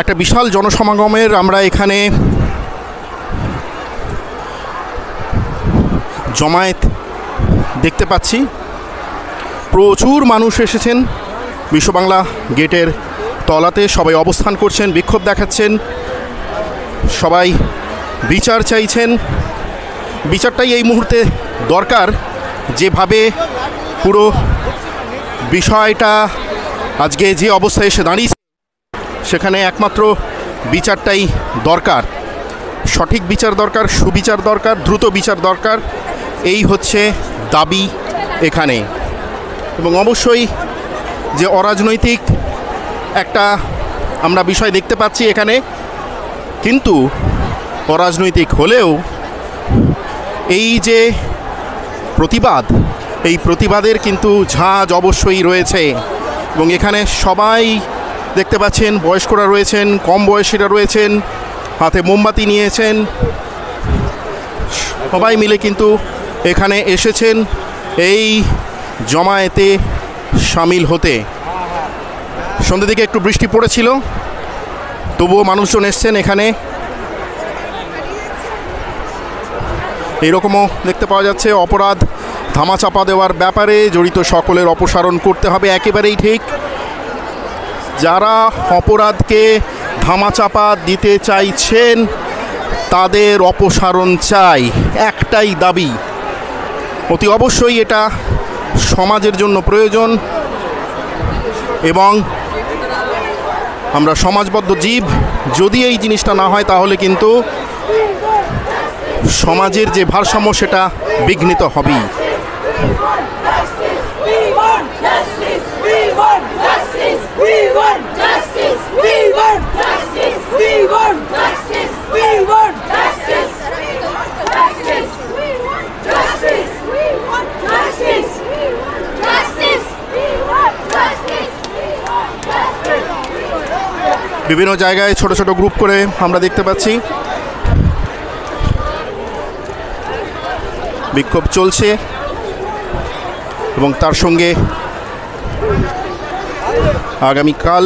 একটা বিশাল জনসমাগমের আমরা এখানে জমায়েত দেখতে পাচ্ছি। প্রচুর মানুষ এসেছেন বিশ্ব বাংলা গেটের তলাতে, সবাই অবস্থান করছেন, বিক্ষোভ দেখাচ্ছেন, সবাই বিচার চাইছেন। বিচারটাই এই মুহূর্তে দরকার। যেভাবে পুরো বিষয়টা আজকে যে অবস্থায় এসে দাঁড়িয়েছে, সেখানে একমাত্র বিচারটাই দরকার। সঠিক বিচার দরকার, সুবিচার দরকার, দ্রুত বিচার দরকার। এই হচ্ছে দাবি এখানে। এবং অবশ্যই যে অরাজনৈতিক একটা আমরা বিষয় দেখতে পাচ্ছি এখানে, কিন্তু অরাজনৈতিক হলেও এই যে প্রতিবাদ, এই প্রতিবাদের কিন্তু ঝাঁজ অবশ্যই রয়েছে। এবং এখানে সবাই দেখতে পাচ্ছেন, বয়স্করা রয়েছেন, কম বয়সীরা রয়েছেন, হাতে মোমবাতি নিয়েছেন, সবাই মিলে কিন্তু এখানে এসেছেন এই জমায়েতে সামিল হতে। সন্ধ্যের দিকে একটু বৃষ্টি পড়েছিল, তবুও মানুষজন এসছেন এখানে। এইরকমও দেখতে পাওয়া যাচ্ছে। অপরাধ ধামাচাপা দেওয়ার ব্যাপারে জড়িত সকলের অপসারণ করতে হবে, একেবারেই ঠিক। যারা অপরাধকে ধামাচাপা দিতে চাইছেন তাদের অপসারণ চাই, একটাই দাবি। অতি অবশ্যই এটা সমাজের জন্য প্রয়োজন, এবং আমরা সমাজবদ্ধ জীব। যদি এই জিনিসটা না হয় তাহলে কিন্তু সমাজের যে ভারসাম্য সেটা বিঘ্নিত হবেই। বিভিন্ন জায়গায় ছোট ছোট গ্রুপ করে আমরা দেখতে পাচ্ছি বিক্ষোভ চলছে, এবং তার সঙ্গে আগামীকাল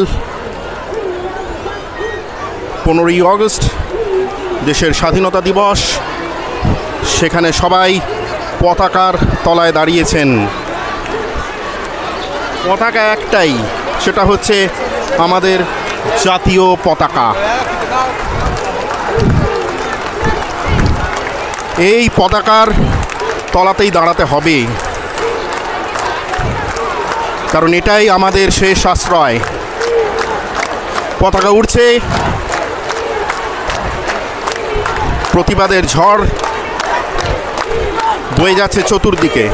15ই আগস্ট দেশের স্বাধীনতা দিবস। সেখানে সবাই পতাকার তলায় দাঁড়িয়েছেন। পতাকা একটাই, সেটা হচ্ছে আমাদের জাতীয় পতাকা। এই পতাকার তলাতেই দাঁড়াতে হবে, কারণ এটাই আমাদের শেষ আশ্রয়। পতাকা উড়ছে, প্রতিবাদের ঝড় বয়ে যাচ্ছে চতুর্দিকে।